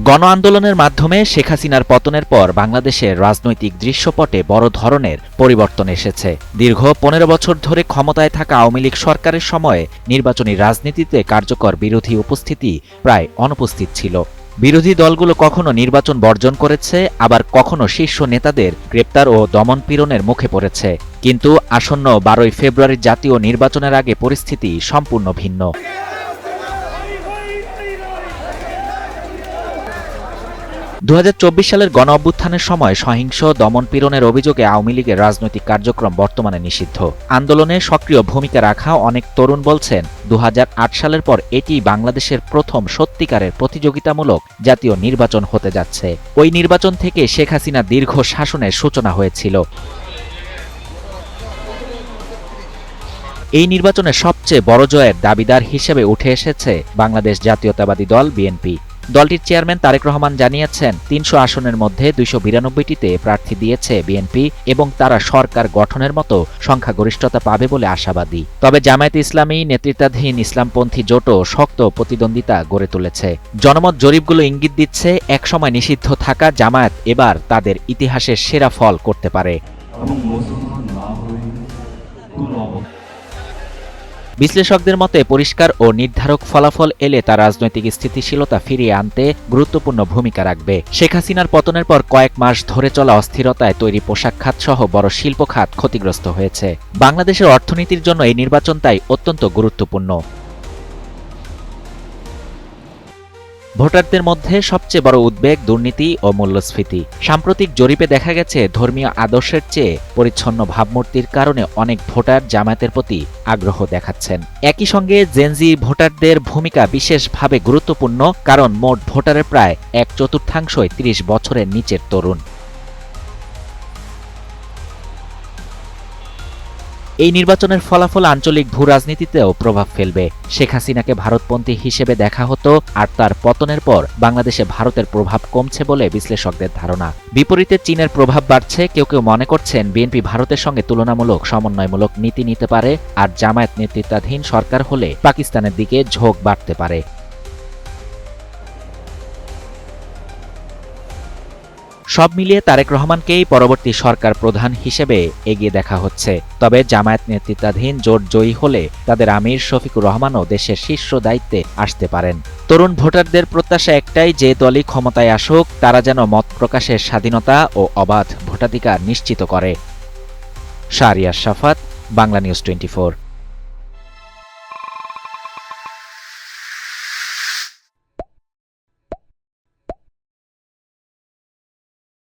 গণ আন্দোলনের মাধ্যমে শেখ হাসিনার পতনের পর বাংলাদেশের রাজনৈতিক দৃশ্যপটে বড় ধরনের পরিবর্তন এসেছে। দীর্ঘ ১৫ বছর ধরে ক্ষমতায় থাকা আওয়ামী লীগ সরকারের সময়ে নির্বাচনী রাজনীতিতে কার্যকর বিরোধী উপস্থিতি প্রায় অনুপস্থিত ছিল। বিরোধী দলগুলো কখনো নির্বাচন বর্জন করেছে, আবার কখনো শীর্ষ নেতাদের গ্রেপ্তার ও দমন-পীড়নের মুখে পড়েছে। কিন্তু আসন্ন ১২ই ফেব্রুয়ারির জাতীয় নির্বাচনের আগে পরিস্থিতি সম্পূর্ণ ভিন্ন। ২০২৪ সালের গণ-অভ্যুত্থানের সময় সহিংস দমন-পীড়নের অভিযোগে আওয়ামী লীগের রাজনৈতিক কার্যক্রম বর্তমানে নিষিদ্ধ। আন্দোলনে সক্রিয় ভূমিকা রাখা অনেক তরুণ বলছেন, ২০০৮ সালের পর এটি বাংলাদেশের প্রথম সত্যিকারের প্রতিযোগিতামূলক জাতীয় নির্বাচন হতে যাচ্ছে। ওই নির্বাচন থেকে শেখ হাসিনা দীর্ঘ শাসনের সূচনা হয়েছিল। এই নির্বাচনের সবচেয়ে বড় জয়ের দাবিদার হিসেবে উঠে এসেছে বাংলাদেশ জাতীয়তাবাদী দল বিএনপি। দলটির চেয়ারম্যান তারেক রহমান জানিয়েছেন, ৩০০ আসনের মধ্যে ২৯২টিতে প্রার্থী দিয়েছে বিএনপি এবং তারা সরকার গঠনের মতো সংখ্যাগরিষ্ঠতা পাবে বলে আশাবাদী। তবে জামায়াতে ইসলামী নেতৃত্বাধীন ইসলামপন্থী জোটও শক্ত প্রতিদ্বন্দ্বিতা গড়ে তুলেছে। জনমত জরিপগুলো ইঙ্গিত দিচ্ছে, একসময় নিষিদ্ধ থাকা জামায়াত এবার তাদের ইতিহাসের সেরা ফল করতে পারে। বিশ্লেষকদের মতে পরিষ্কার ও নির্ধারক ফলাফল এলে তা রাজনৈতিক স্থিতিশীলতা ফিরিয়ে আনতে গুরুত্বপূর্ণ ভূমিকা রাখবে। শেখ হাসিনার পতনের পর কয়েক মাস ধরে চলা অস্থিরতায় তৈরি পোশাক খাত সহ বড় শিল্প খাত ক্ষতিগ্রস্ত হয়েছে। বাংলাদেশের অর্থনীতির জন্য এই নির্বাচন তাই অত্যন্ত গুরুত্বপূর্ণ। ভোটারদের মধ্যে সবচেয়ে বড় উদ্বেগ দুর্নীতি ও মূল্যস্ফীতি। সাম্প্রতিক জরিপে দেখা গেছে, ধর্মীয় আদর্শের চেয়ে পরিচ্ছন্ন ভাবমূর্তির কারণে অনেক ভোটার জামায়াতের প্রতি আগ্রহ দেখাচ্ছেন। একই সঙ্গে জেনজি ভোটারদের ভূমিকা বিশেষভাবে গুরুত্বপূর্ণ, কারণ মোট ভোটারের প্রায় ১/৪ ৩০ বছরের নিচের তরুণ। এই নির্বাচনের ফলাফল আঞ্চলিক ভূ-রাজনীতিতেও প্রভাব ফেলবে। শেখ হাসিনাকে ভারতপন্থী হিসেবে দেখা হতো, আর তার পতনের পর বাংলাদেশে ভারতের প্রভাব কমছে বলে বিশ্লেষকদের ধারণা। বিপরীতে চীনের প্রভাব বাড়ছে। কেউ কেউ মনে করছেন, বিএনপি ভারতের সঙ্গে তুলনামূলক সমন্বয়মূলক নীতি নিতে পারে, আর জামায়াত নেতৃত্বাধীন সরকার হলে পাকিস্তানের দিকে ঝোঁক বাড়তে পারে। সব মিলিয়ে তারেক রহমানকেই পরবর্তী সরকার প্রধান হিসেবে এগিয়ে দেখা হচ্ছে। তবে জামায়াত নেতৃত্বাধীন জোট জয়ী হলে তাদের আমির শফিকুর রহমানও দেশের শীর্ষ দায়িত্বে আসতে পারেন। তরুণ ভোটারদের প্রত্যাশা একটাই, যে দলই ক্ষমতায় আসুক তারা যেন মত প্রকাশের স্বাধীনতা ও অবাধ ভোটাধিকার নিশ্চিত করে। শাহরিয়ার শাফাত, বাংলা নিউজ 24।